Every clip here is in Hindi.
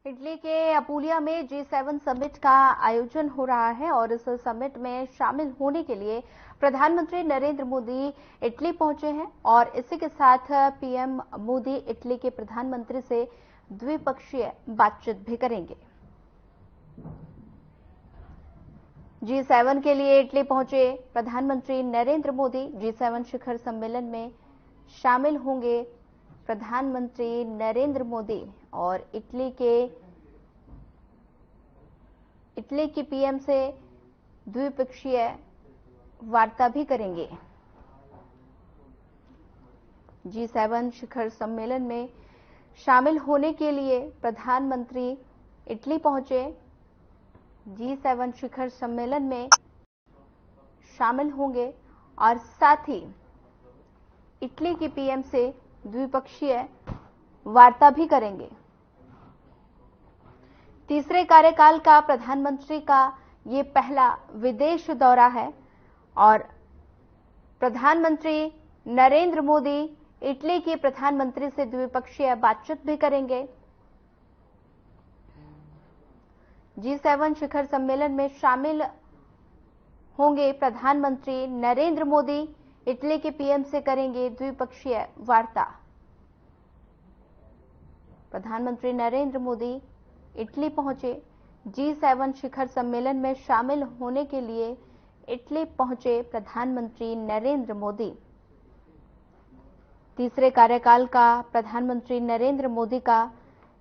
इटली के अपुलिया में G7 समिट का आयोजन हो रहा है और इस समिट में शामिल होने के लिए प्रधानमंत्री नरेंद्र मोदी इटली पहुंचे हैं और इसी के साथ पीएम मोदी इटली के प्रधानमंत्री से द्विपक्षीय बातचीत भी करेंगे। G7 के लिए इटली पहुंचे प्रधानमंत्री नरेंद्र मोदी G7 शिखर सम्मेलन में शामिल होंगे। प्रधानमंत्री नरेंद्र मोदी और इटली की पीएम से द्विपक्षीय वार्ता भी करेंगे। G7 शिखर सम्मेलन में शामिल होने के लिए प्रधानमंत्री इटली पहुंचे। G7 शिखर सम्मेलन में शामिल होंगे और साथ ही इटली की पीएम से द्विपक्षीय वार्ता भी करेंगे। तीसरे कार्यकाल का प्रधानमंत्री का ये पहला विदेश दौरा है और प्रधानमंत्री नरेंद्र मोदी इटली के प्रधानमंत्री से द्विपक्षीय बातचीत भी करेंगे। G7 शिखर सम्मेलन में शामिल होंगे प्रधानमंत्री नरेंद्र मोदी, इटली के पीएम से करेंगे द्विपक्षीय वार्ता। प्रधानमंत्री नरेंद्र मोदी इटली पहुंचे। G7 शिखर सम्मेलन में शामिल होने के लिए इटली पहुंचे प्रधानमंत्री नरेंद्र मोदी। तीसरे कार्यकाल का प्रधानमंत्री नरेंद्र मोदी का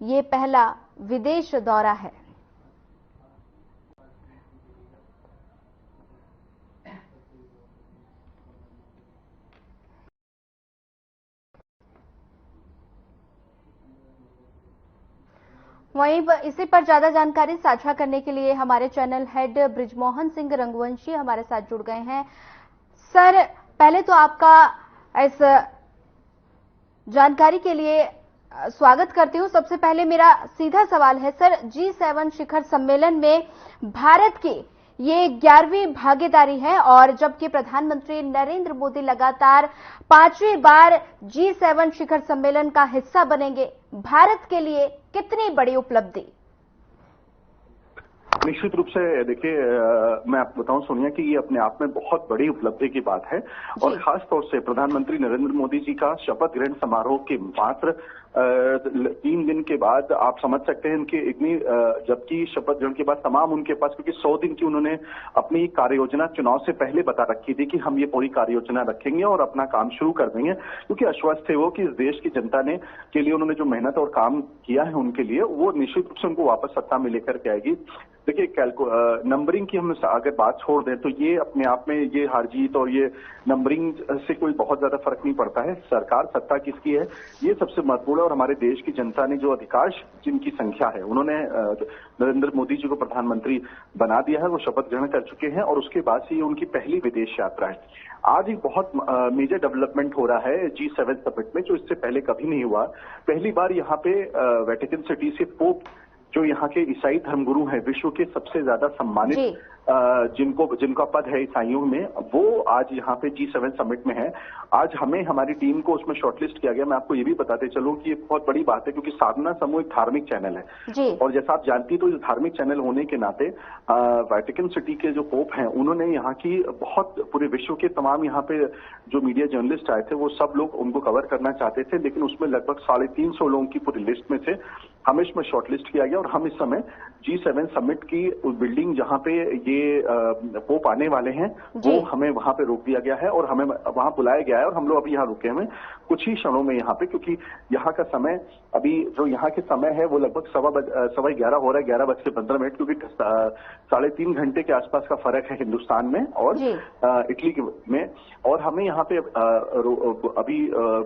ये पहला विदेश दौरा है। वहीं इसी पर ज्यादा जानकारी साझा करने के लिए हमारे चैनल हेड ब्रिजमोहन सिंह रंगवंशी हमारे साथ जुड़ गए हैं। सर, पहले तो आपका इस जानकारी के लिए स्वागत करती हूं। सबसे पहले मेरा सीधा सवाल है सर, G7 शिखर सम्मेलन में भारत की ये 11वीं भागीदारी है और जबकि प्रधानमंत्री नरेंद्र मोदी लगातार 5वीं बार G7 शिखर सम्मेलन का हिस्सा बनेंगे, भारत के लिए कितनी बड़ी उपलब्धि? निश्चित रूप से देखिए, मैं आपको बताऊं सोनिया कि ये अपने आप में बहुत बड़ी उपलब्धि की बात है और खास तौर से प्रधानमंत्री नरेंद्र मोदी जी का शपथ ग्रहण समारोह के मात्र 3 दिन के बाद आप समझ सकते हैं कि इतनी, जबकि शपथ ग्रहण के बाद तमाम उनके पास, क्योंकि 100 दिन की उन्होंने अपनी कार्य योजना चुनाव से पहले बता रखी थी कि हम ये पूरी कार्य योजना रखेंगे और अपना काम शुरू कर देंगे, क्योंकि आश्वस्त थे वो कि इस देश की जनता ने के लिए उन्होंने जो मेहनत और काम किया है उनके लिए, वो निश्चित रूप से उनको वापस सत्ता में लेकर के आएगी। देखिए, नंबरिंग की हम अगर बात छोड़ दें तो ये अपने आप में ये हार जीत और ये नंबरिंग से कोई बहुत ज्यादा फर्क नहीं पड़ता है। सरकार सत्ता किसकी है ये सबसे महत्वपूर्ण है और हमारे देश की जनता ने जो अधिकांश जिनकी संख्या है उन्होंने नरेंद्र मोदी जी को प्रधानमंत्री बना दिया है, वो शपथ ग्रहण कर चुके हैं और उसके बाद से ये उनकी पहली विदेश यात्रा है। आज एक बहुत मेजर डेवलपमेंट हो रहा है G7 समिट में, जो इससे पहले कभी नहीं हुआ। पहली बार यहाँ पे वेटिकन सिटी से पोप, जो यहाँ के ईसाई धर्मगुरु हैं, विश्व के सबसे ज्यादा सम्मानित जिनका पद है ईसाइयों में, वो आज यहाँ पे G7 समिट में है। आज हमें हमारी टीम को उसमें शॉर्टलिस्ट किया गया। मैं आपको ये भी बताते चलूं कि ये बहुत बड़ी बात है, क्योंकि साधना समूह एक धार्मिक चैनल है और जैसा आप जानती तो इस धार्मिक चैनल होने के नाते वेटिकन सिटी के जो पोप हैं उन्होंने यहाँ की बहुत, पूरे विश्व के तमाम यहाँ पे जो मीडिया जर्नलिस्ट आए थे वो सब लोग उनको कवर करना चाहते थे, लेकिन उसमें लगभग 350 लोगों की पूरी लिस्ट में से हमें इसमें शॉर्टलिस्ट किया गया और हम इस समय G7 समिट की बिल्डिंग जहां पे ये पोप आने वाले हैं वो हमें वहां पे रोक दिया गया है और हमें वहां बुलाया गया है और हम लोग अभी यहाँ रुके हैं कुछ ही क्षणों में यहाँ पे, क्योंकि यहाँ का समय, अभी जो यहाँ के समय है वो लगभग 11:15 हो रहा है, 11:15, क्योंकि 3.5 घंटे के आसपास का फर्क है हिंदुस्तान में और इटली में। और हमें यहाँ पे अभी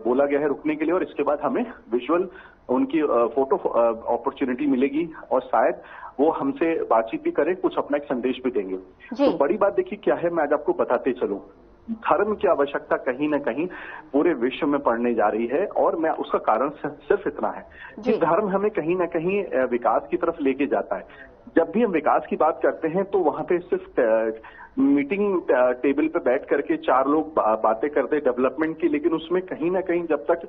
बोला गया है रुकने के लिए और इसके बाद हमें विजुअल उनकी फोटो अपॉर्चुनिटी मिलेगी और शायद वो हमसे बातचीत भी करें, कुछ अपना एक संदेश भी देंगे। तो बड़ी बात देखिए क्या है, मैं आज आपको बताते चलूं। धर्म की आवश्यकता कहीं ना कहीं पूरे विश्व में पड़ने जा रही है और मैं उसका कारण सिर्फ इतना है कि धर्म हमें कहीं ना कहीं विकास की तरफ लेके जाता है। जब भी हम विकास की बात करते हैं तो वहां पे सिर्फ मीटिंग टेबल पे बैठ करके चार लोग बातें करते डेवलपमेंट की, लेकिन उसमें कहीं ना कहीं जब तक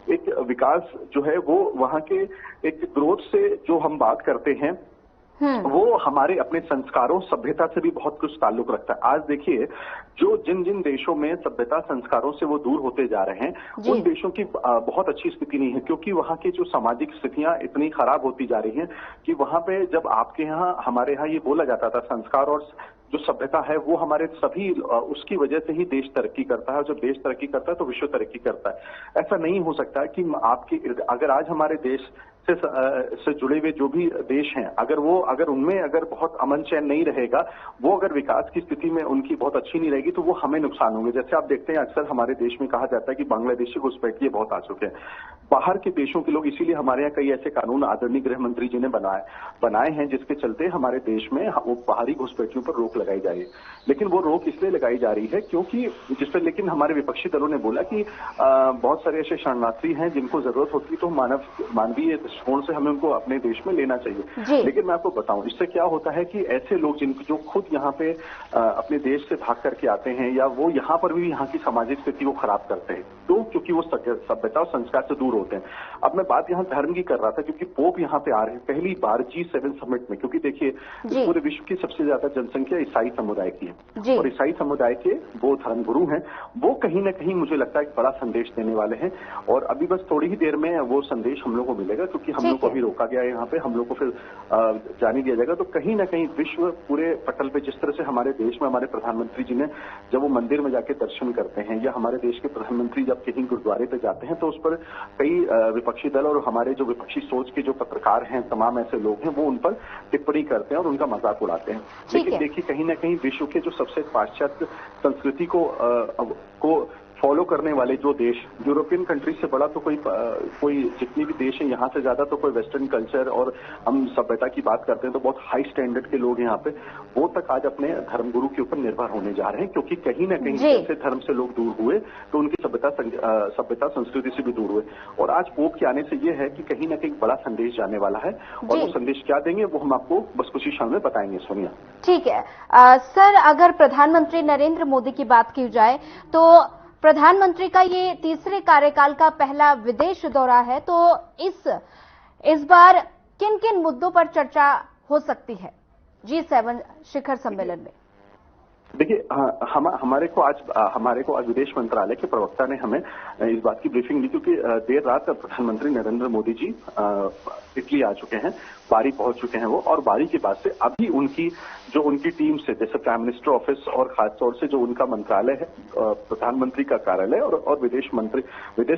एक विकास जो है वो वहां के एक ग्रोथ से जो हम बात करते हैं वो हमारे अपने संस्कारों सभ्यता से भी बहुत कुछ ताल्लुक रखता है। आज देखिए जो जिन जिन देशों में सभ्यता संस्कारों से वो दूर होते जा रहे हैं उन देशों की बहुत अच्छी स्थिति नहीं है, क्योंकि वहां की जो सामाजिक स्थितियां इतनी खराब होती जा रही हैं कि वहां पे जब आपके यहाँ हमारे यहाँ ये बोला जाता था संस्कार और जो सभ्यता है वो हमारे सभी उसकी वजह से ही देश तरक्की करता है, और जब देश तरक्की करता है तो विश्व तरक्की करता है। ऐसा नहीं हो सकता है कि आपकी अगर आज हमारे देश से जुड़े हुए जो भी देश हैं अगर उनमें अगर बहुत अमन चैन नहीं रहेगा, वो अगर विकास की स्थिति में उनकी बहुत अच्छी नहीं रहेगी तो वो हमें नुकसान होंगे। जैसे आप देखते हैं अक्सर हमारे देश में कहा जाता है कि बांग्लादेशी घुसपैठिए बहुत आ चुके हैं, बाहर के देशों के लोग, इसीलिए हमारे यहाँ कई ऐसे कानून आदरणीय गृह मंत्री जी ने बनाए हैं जिसके चलते हमारे देश में वो बाहरी घुसपैठियों पर रोक लगाई जा रही है। लेकिन वो रोक इसलिए लगाई जा रही है क्योंकि जिस पर लेकिन हमारे विपक्षी दलों ने बोला कि बहुत सारे ऐसे शरणार्थी हैं जिनको जरूरत होती है तो मानवीय दृष्टिकोण से हमें उनको अपने देश में लेना चाहिए। लेकिन मैं आपको बताऊं इससे क्या होता है कि ऐसे लोग जो खुद यहाँ पे अपने देश से भाग करके आते हैं या वो यहाँ पर भी यहाँ की सामाजिक स्थिति को खराब करते हैं, तो क्योंकि वो सभ्यता और संस्कार से दूर होते हैं। अब मैं बात यहाँ धर्म की कर रहा था क्योंकि पोप यहाँ पे आ रहे हैं पहली बार G7 समिट में, क्योंकि देखिए पूरे विश्व की सबसे ज्यादा जनसंख्या ईसाई समुदाय की है और ईसाई समुदाय के वो धर्मगुरु हैं, वो कहीं ना कहीं मुझे लगता है एक बड़ा संदेश देने वाले हैं और अभी बस थोड़ी ही देर में वो संदेश हम लोग को मिलेगा, क्योंकि हम लोग को अभी रोका गया है यहाँ पे, हम लोग को फिर जाने दिया जाएगा। तो कहीं ना कहीं विश्व पूरे पटल पे जिस तरह से हमारे देश में हमारे प्रधानमंत्री जी ने जब वो मंदिर में जाके दर्शन करते हैं या हमारे देश के प्रधानमंत्री जब कहीं गुरुद्वारे पे जाते हैं तो उस पर कई विपक्षी दल और हमारे जो विपक्षी सोच के जो पत्रकार हैं, तमाम ऐसे लोग हैं, वो उन पर टिप्पणी करते हैं और उनका मजाक उड़ाते हैं। लेकिन देखिए कहीं ना कहीं विश्व के जो सबसे पाश्चात्य संस्कृति को फॉलो करने वाले जो देश, यूरोपियन कंट्री से बड़ा तो कोई जितनी भी देश है यहाँ से ज्यादा तो कोई वेस्टर्न कल्चर और हम सभ्यता की बात करते हैं तो बहुत हाई स्टैंडर्ड के लोग यहाँ पे वो तक आज अपने धर्मगुरु के ऊपर निर्भर होने जा रहे हैं, क्योंकि कहीं ना कहीं ऐसे धर्म से लोग दूर हुए तो उनकी सभ्यता संस्कृति से भी दूर हुए। और आज पोप के आने से ये है कि कहीं ना कहीं बड़ा संदेश जाने वाला है और वो संदेश क्या देंगे वो हम आपको बस कुछ ही क्षण में बताएंगे। सोनिया ठीक है। सर अगर प्रधानमंत्री नरेंद्र मोदी की बात की जाए तो प्रधानमंत्री का ये तीसरे कार्यकाल का पहला विदेश दौरा है, तो इस बार किन किन मुद्दों पर चर्चा हो सकती है G7 शिखर सम्मेलन में? देखिए हमारे को आज विदेश मंत्रालय के प्रवक्ता ने हमें इस बात की ब्रीफिंग दी, क्योंकि देर रात प्रधानमंत्री नरेंद्र मोदी जी इटली आ चुके हैं, बारी पहुंच चुके हैं वो, और बारी के बाद से अभी उनकी टीम से जैसे प्राइम मिनिस्टर ऑफिस और खासतौर से जो उनका मंत्रालय है प्रधानमंत्री का कार्यालय और विदेश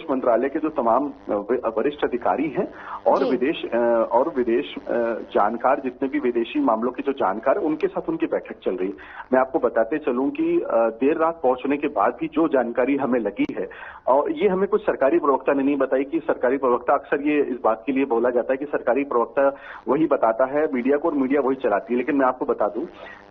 मंत्रालय के जो तमाम वरिष्ठ अधिकारी हैं और विदेश जानकार, जितने भी विदेशी मामलों के जो जानकार है उनके साथ उनकी बैठक चल रही है। मैं आपको बताते चलूं कि देर रात पहुंचने के बाद भी जो जानकारी हमें लगी है, और ये हमें कुछ सरकारी प्रवक्ता ने नहीं बताई, कि सरकारी प्रवक्ता अक्सर ये इस बात के लिए बोला जाता है कि सरकारी प्रवक्ता वही बताता है मीडिया को और मीडिया वही चलाती है, लेकिन मैं आपको बता दूं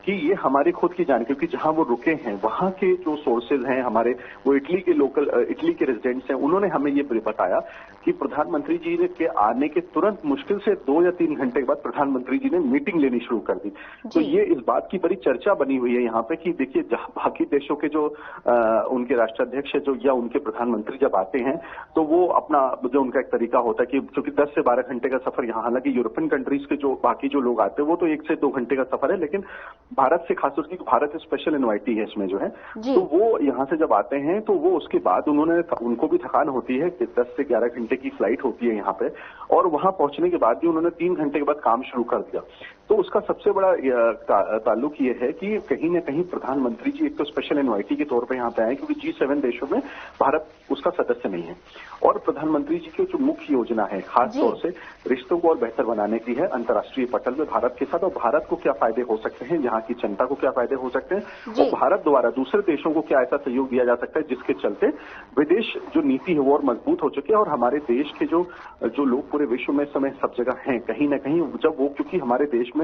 कि ये हमारी खुद की जानकारी, क्योंकि जहां वो रुके हैं वहां के जो सोर्सेज हैं हमारे, वो इटली के रेजिडेंट्स हैं, उन्होंने हमें ये बताया कि प्रधानमंत्री जी के आने के तुरंत मुश्किल से 2 या 3 घंटे के बाद प्रधानमंत्री जी ने मीटिंग लेनी शुरू कर दी। तो ये इस बात की बड़ी चर्चा बनी हुई है यहाँ पे कि देखिए बाकी देशों के जो उनके राष्ट्राध्यक्ष जो या उनके प्रधानमंत्री जब आते हैं तो वो अपना जो उनका एक तरीका होता है कि क्योंकि 10 से 12 घंटे का सफर यहाँ, हालांकि यूरोपियन कंट्रीज के जो बाकी जो लोग आते हैं वो तो 1 से 2 घंटे का सफर है, लेकिन भारत से खासतौर से भारत स्पेशल इनवाइटी है इसमें जो है, तो वो यहाँ से जब आते हैं तो वो उसके बाद उनको भी थकान होती है कि 10 से 11 घंटे की फ्लाइट होती है यहाँ पे, और वहां पहुंचने के बाद भी उन्होंने 3 घंटे के बाद काम शुरू कर दिया। तो उसका सबसे बड़ा ताल्लुक ये है कि कहीं ना कहीं प्रधानमंत्री जी एक तो स्पेशल इनवाइटी के तौर पे यहाँ पे आए, क्योंकि G7 देशों में भारत उसका सदस्य नहीं है, और प्रधानमंत्री जी की जो मुख्य योजना है खास तौर से रिश्तों को और बेहतर बनाने की है अंतर्राष्ट्रीय पटल में भारत के साथ, और भारत को क्या फायदे हो सकते हैं, यहाँ की जनता को क्या फायदे हो सकते हैं, और भारत द्वारा दूसरे देशों को क्या ऐसा सहयोग दिया जा सकता है जिसके चलते विदेश जो नीति है वो और मजबूत हो चुकी है, और हमारे देश के जो लोग पूरे विश्व में समय सब जगह हैं, कहीं ना कहीं जब वो, क्योंकि हमारे देश में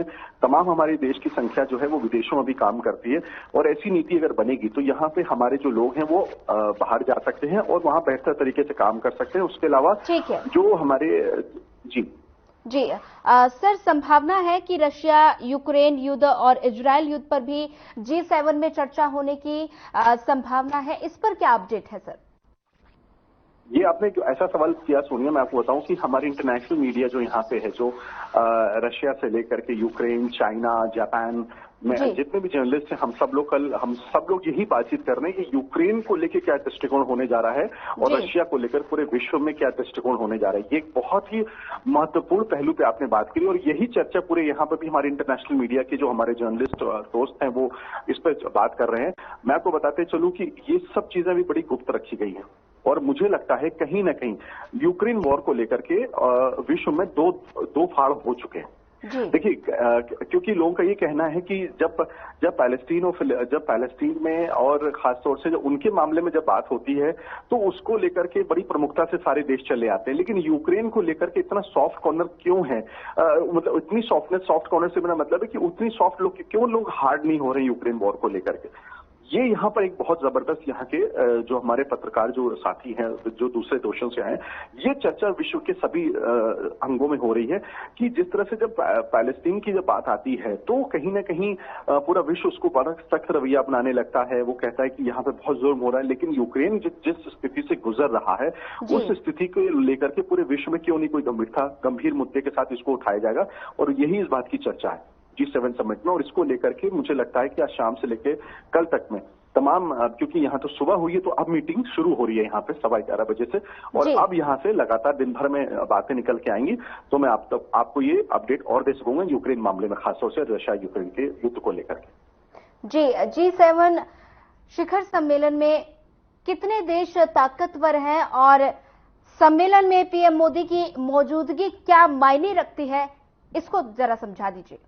हमारे देश की संख्या जो है वो विदेशों में भी काम करती है, और ऐसी नीति अगर बनेगी तो यहाँ पे हमारे जो लोग हैं वो बाहर जा सकते हैं और वहाँ बेहतर तरीके से काम कर सकते हैं। उसके अलावा जो हमारे जी सर, संभावना है कि रशिया यूक्रेन युद्ध और इजरायल युद्ध पर भी G7 में चर्चा होने की संभावना है, इस पर क्या अपडेट है सर? ये आपने जो ऐसा सवाल किया सोनिया, मैं आपको बताऊं कि हमारी इंटरनेशनल मीडिया जो यहाँ पे है, जो रशिया से लेकर के यूक्रेन, चाइना, जापान में जितने भी जर्नलिस्ट हैं, हम सब लोग यही बातचीत कर रहे हैं कि यूक्रेन को लेकर क्या दृष्टिकोण होने जा रहा है और रशिया को लेकर पूरे विश्व में क्या दृष्टिकोण होने जा रहा है। ये एक बहुत ही महत्वपूर्ण पहलू पे आपने बात करी और यही चर्चा पूरे यहाँ पर भी हमारे इंटरनेशनल मीडिया के जो हमारे जर्नलिस्ट दोस्त हैं वो इस पर बात कर रहे हैं। मैं आपको बताते चलूं कि ये सब चीजें भी बड़ी गुप्त रखी गई हैं और मुझे लगता है कहीं ना कहीं यूक्रेन वॉर को लेकर के विश्व में दो फाड़ हो चुके हैं। देखिए, क्योंकि लोगों का ये कहना है कि जब पैलेस्टीन में और खासतौर से जब उनके मामले में जब बात होती है तो उसको लेकर के बड़ी प्रमुखता से सारे देश चले आते हैं, लेकिन यूक्रेन को लेकर के इतना सॉफ्ट कॉर्नर क्यों है? मतलब इतनी सॉफ्ट कॉर्नर से मेरा मतलब है कि उतनी सॉफ्ट क्यों लोग हार्ड नहीं हो रहे यूक्रेन वॉर को लेकर के। ये यहाँ पर एक बहुत जबरदस्त यहाँ के जो हमारे पत्रकार जो साथी हैं, जो दूसरे देशों से आए, ये चर्चा विश्व के सभी अंगों में हो रही है कि जिस तरह से जब पैलेस्टीन की जब बात आती है तो कहीं ना कहीं पूरा विश्व उसको बड़ा सख्त रवैया अपनाने लगता है। वो कहता है कि यहाँ पे बहुत जुल्म हो रहा है, लेकिन यूक्रेन जिस स्थिति से गुजर रहा है उस स्थिति को लेकर के पूरे विश्व में क्यों नहीं कोई गंभीर मुद्दे के साथ इसको उठाया जाएगा, और यही इस बात की चर्चा है G7 समिट में। और इसको लेकर के मुझे लगता है कि आज शाम से लेकर कल तक में तमाम, क्योंकि यहाँ तो सुबह हुई है तो अब मीटिंग शुरू हो रही है यहाँ पे 11:15 बजे से, और अब यहाँ से लगातार दिन भर में बातें निकल के आएंगी, तो मैं आपको ये अपडेट और दे सकूंगा यूक्रेन मामले में, खासतौर से रशिया यूक्रेन के युद्ध को लेकर के। जी, G7 शिखर सम्मेलन में कितने देश ताकतवर हैं और सम्मेलन में पीएम मोदी की मौजूदगी क्या मायने रखती है, इसको जरा समझा दीजिए।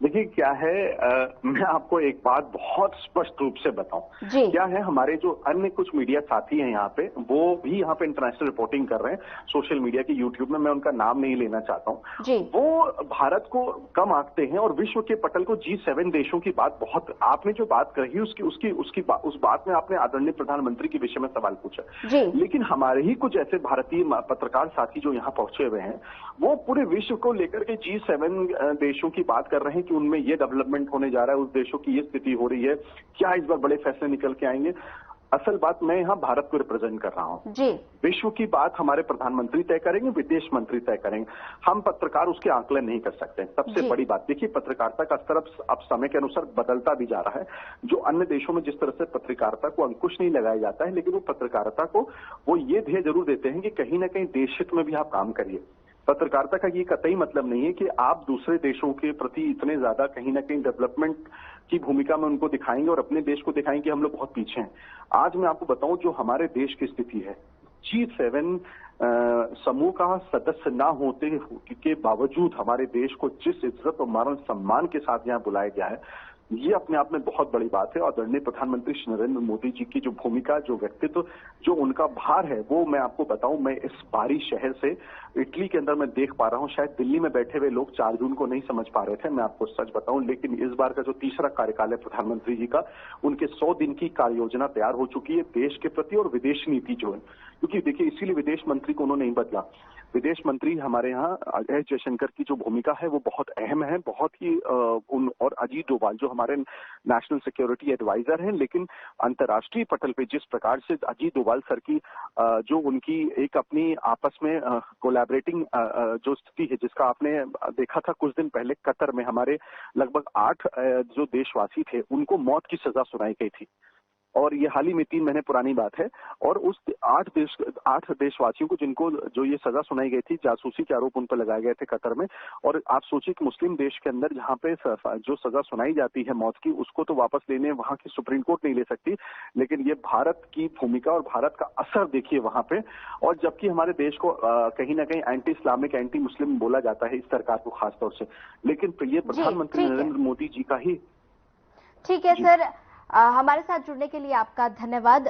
देखिए क्या है, मैं आपको एक बात बहुत स्पष्ट रूप से बताऊं, क्या है, हमारे जो अन्य कुछ मीडिया साथी हैं यहाँ पे, वो भी यहाँ पे इंटरनेशनल रिपोर्टिंग कर रहे हैं सोशल मीडिया की, यूट्यूब में, मैं उनका नाम नहीं लेना चाहता हूँ, वो भारत को कम आंकते हैं और विश्व के पटल को G7 देशों की बात बहुत, आपने जो बात कही उस बात में आपने आदरणीय प्रधानमंत्री के विषय में सवाल पूछा, लेकिन हमारे ही कुछ ऐसे भारतीय पत्रकार साथी जो यहाँ पहुंचे हुए हैं वो पूरे विश्व को लेकर के G7 देशों की बात कर रहे हैं कि उनमें ये डेवलपमेंट होने जा रहा है, उस देशों की ये स्थिति हो रही है, क्या इस बार बड़े फैसले निकल के आएंगे। असल बात, मैं यहाँ भारत को रिप्रेजेंट कर रहा हूँ, विश्व की बात हमारे प्रधानमंत्री तय करेंगे, विदेश मंत्री तय करेंगे, हम पत्रकार उसके आंकलन नहीं कर सकते। सबसे बड़ी बात देखिए, पत्रकारिता का स्तर अब समय के अनुसार बदलता भी जा रहा है। जो अन्य देशों में जिस तरह से पत्रकारिता को अंकुश नहीं लगाया जाता है, लेकिन वो पत्रकारिता को वो ये ध्येय जरूर देते हैं कि कहीं ना कहीं देश हित में भी आप काम करिए। पत्रकारिता का ये कतई मतलब नहीं है कि आप दूसरे देशों के प्रति इतने ज्यादा कहीं ना कहीं डेवलपमेंट की भूमिका में उनको दिखाएंगे और अपने देश को दिखाएंगे कि हम लोग बहुत पीछे हैं। आज मैं आपको बताऊं जो हमारे देश की स्थिति है, G7 समूह का सदस्य ना होते के बावजूद हमारे देश को जिस इज्जत और मान सम्मान के साथ यहाँ बुलाया गया है, ये अपने आप में बहुत बड़ी बात है। और आदरणीय प्रधानमंत्री श्री नरेंद्र मोदी जी की जो भूमिका, जो व्यक्तित्व, जो उनका भार है, वो मैं आपको बताऊं, मैं इस बारी शहर से इटली के अंदर मैं देख पा रहा हूं। शायद दिल्ली में बैठे हुए लोग 4 जून को नहीं समझ पा रहे थे, मैं आपको सच बताऊं, लेकिन इस बार का जो तीसरा कार्यकाल है प्रधानमंत्री जी का, उनके 100 दिन की कार्य योजना तैयार हो चुकी है देश के प्रति, और विदेश नीति जो है, क्योंकि देखिए इसीलिए विदेश मंत्री को उन्होंने नहीं बदला। विदेश मंत्री हमारे यहाँ एस जयशंकर की जो भूमिका है वो बहुत अहम है, बहुत ही और अजीत डोभाल जो हमारे नेशनल सिक्योरिटी एडवाइजर हैं, लेकिन अंतर्राष्ट्रीय पटल पे जिस प्रकार से अजीत डोभाल सर की जो उनकी एक अपनी आपस में कोलैबोरेटिंग जो स्थिति है, जिसका आपने देखा था कुछ दिन पहले कतर में, हमारे लगभग 8 जो देशवासी थे उनको मौत की सजा सुनाई गई थी, और ये हाल ही में 3 महीने पुरानी बात है। और उस 8 देशवासियों को जिनको जो ये सजा सुनाई गई थी, जासूसी के आरोप उन पर लगाए गए थे कतर में। और आप सोचिए कि मुस्लिम देश के अंदर जहां पे जो सजा सुनाई जाती है मौत की, उसको तो वापस लेने वहां की सुप्रीम कोर्ट नहीं ले सकती, लेकिन ये भारत की भूमिका और भारत का असर देखिए वहां पे। और जबकि हमारे देश को कहीं ना कहीं एंटी इस्लामिक, एंटी मुस्लिम बोला जाता है इस सरकार को खासतौर से, लेकिन ये प्रधानमंत्री नरेंद्र मोदी जी का ही। ठीक है सर, हमारे साथ जुड़ने के लिए आपका धन्यवाद।